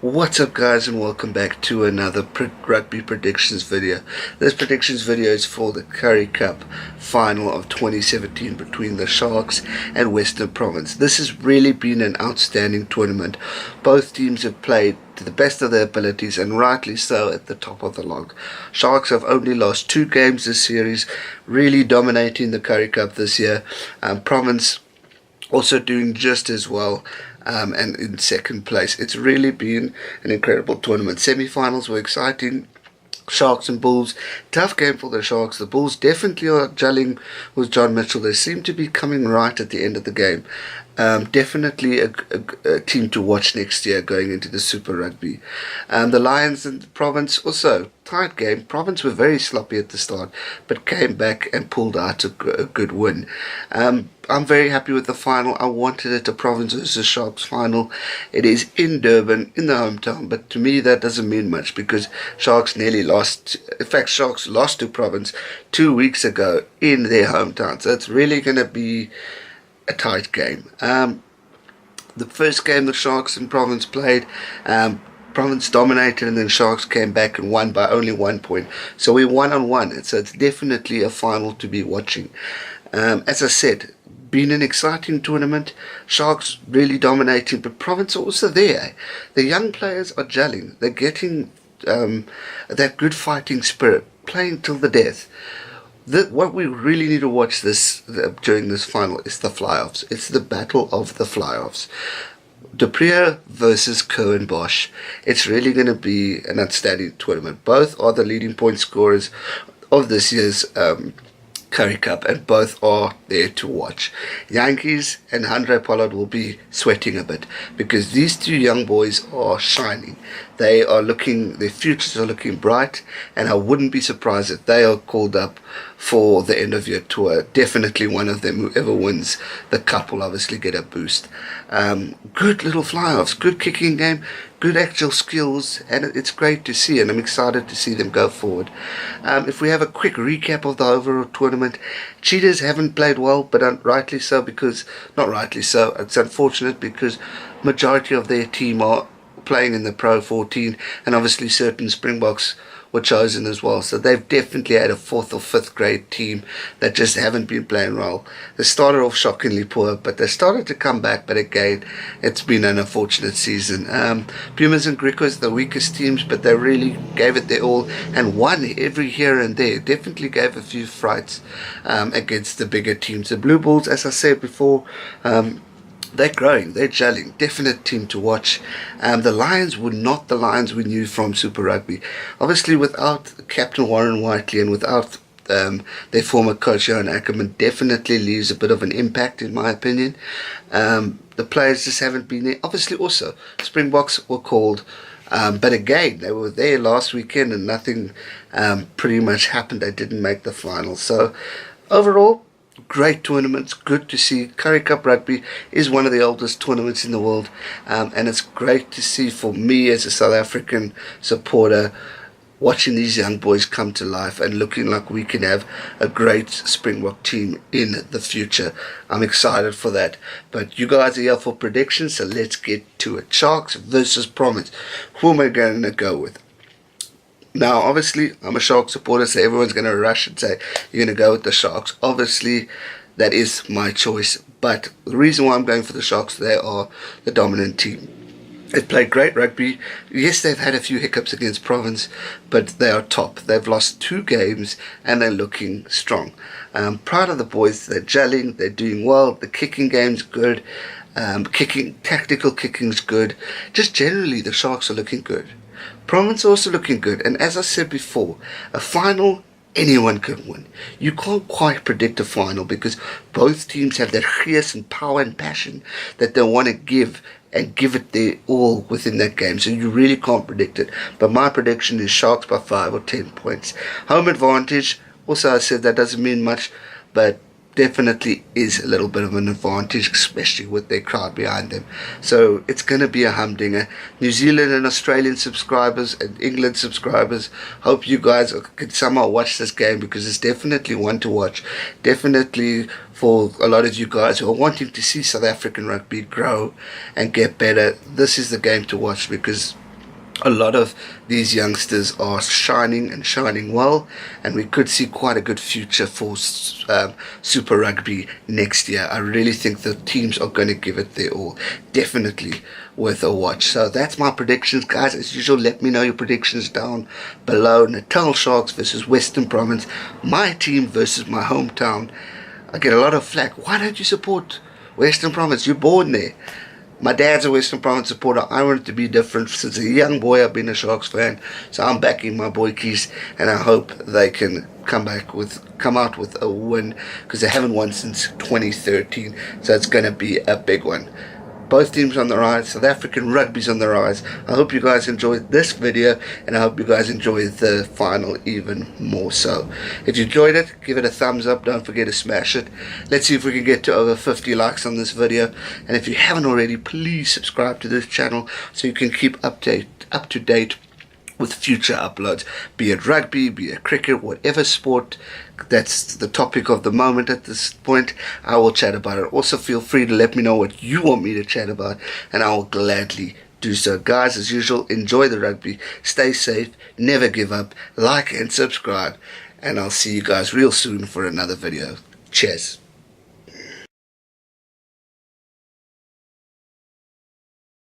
What's up guys, and welcome back to another rugby predictions video. This predictions video is for the Currie Cup Final of 2017 between the Sharks and Western Province. This has really been an outstanding tournament. Both teams have played to the best of their abilities, and rightly so, at the top of the log. Sharks have only lost 2 games this series, really dominating the Currie Cup this year. Province also doing just as well, and in second place. It's really been an incredible tournament. Semi-finals were exciting. Sharks and Bulls, tough game for the Sharks. The Bulls definitely are gelling with John Mitchell. They seem to be coming right at the end of the game. Definitely a team to watch next year going into the Super Rugby. The Lions and the Province also tight game. Province were very sloppy at the start, but came back and pulled out a good win. I'm very happy with the final. I wanted it a Province versus Sharks final. It is in Durban, in the hometown, but to me that doesn't mean much because Sharks nearly lost. In fact, Sharks lost to Province 2 weeks ago in their hometown, so it's really going to be a tight game. The first game the Sharks and Province played, Province dominated, and then Sharks came back and won by only 1 point. So we're 1-on-1, and so it's definitely a final to be watching. As I said, been an exciting tournament. Sharks really dominating, but Province are also there. The young players are gelling. They're getting that good fighting spirit, playing till the death. What we really need to watch during this final is the fly-offs. It's the battle of the fly-offs. Duprier versus Cohen Bosch. It's really going to be an outstanding tournament. Both are the leading point scorers of this year's Currie Cup, and both are there to watch. Yankees and Andre Pollard will be sweating a bit because these two young boys are shining. Their futures are looking bright, and I wouldn't be surprised if they are called up for the end of year tour. Definitely one of them, whoever wins the cup, will obviously get a boost. Good little fly-offs, good kicking game, good actual skills, and it's great to see, and I'm excited to see them go forward. If we have a quick recap of the overall tournament, Cheetahs haven't played well, but rightly so, because, not rightly so, it's unfortunate because majority of their team are playing in the Pro 14, and obviously certain Springboks were chosen as well, so they've definitely had a 4th or 5th grade team that just haven't been playing well. They started off shockingly poor, but they started to come back, but again, it's been an unfortunate season. Pumas and Griquas, the weakest teams, but they really gave it their all and won every here and there. Definitely gave a few frights against the bigger teams. The Blue Bulls, as I said before, they're growing, they're gelling, definite team to watch. The Lions were not the Lions we knew from Super Rugby. Obviously, without Captain Warren Whiteley and without their former coach Johan Ackerman, definitely leaves a bit of an impact, in my opinion. The players just haven't been there. Obviously, also, Springboks were called, but again, they were there last weekend and nothing pretty much happened. They didn't make the final. So, overall, great tournaments, good to see. Currie Cup Rugby is one of the oldest tournaments in the world, and it's great to see for me as a South African supporter, watching these young boys come to life and looking like we can have a great Springbok team in the future. I'm excited for that. But you guys are here for predictions, so let's get to it. Sharks versus Province. Who am I going to go with? Now, obviously, I'm a Sharks supporter, so everyone's going to rush and say, you're going to go with the Sharks. Obviously, that is my choice. But the reason why I'm going for the Sharks, they are the dominant team. They've played great rugby. Yes, they've had a few hiccups against Province, but they are top. They've lost 2 games, and they're looking strong. Proud of the boys. They're gelling. They're doing well. The kicking game's good. Tactical kicking's good. Just generally, the Sharks are looking good. Province also looking good, and as I said before, a final, anyone can win. You can't quite predict a final because both teams have that fierce and power and passion that they want to give and give it their all within that game, so you really can't predict it. But my prediction is Sharks by 5 or 10 points. Home advantage, also I said that doesn't mean much, but definitely is a little bit of an advantage, especially with their crowd behind them. So it's going to be a humdinger. New Zealand and Australian subscribers and England subscribers, hope you guys can somehow watch this game because it's definitely one to watch. Definitely for a lot of you guys who are wanting to see South African rugby grow and get better, this is the game to watch because a lot of these youngsters are shining and shining well, and we could see quite a good future for Super Rugby next year. I really think the teams are going to give it their all. Definitely worth a watch. So that's my predictions, guys. As usual, let me know your predictions down below. Natal Sharks versus Western Province, my team versus my hometown. I get a lot of flack. Why don't you support Western Province? You're born there. My dad's a Western Province supporter. I want it to be different. Since a young boy, I've been a Sharks fan, so I'm backing my boykies, and I hope they can come out with a win, because they haven't won since 2013. So it's going to be a big one. Both teams on the rise. South African rugby's on the rise. I hope you guys enjoyed this video, and I hope you guys enjoy the final even more so. If you enjoyed it, give it a thumbs up. Don't forget to smash it. Let's see if we can get to over 50 likes on this video. And if you haven't already, please subscribe to this channel so you can keep up to date with future uploads, be it rugby, be it cricket, whatever sport that's the topic of the moment at this point, I will chat about it. Also, feel free to let me know what you want me to chat about, and I will gladly do so. Guys, as usual, enjoy the rugby, stay safe, never give up, like and subscribe, and I'll see you guys real soon for another video. Cheers.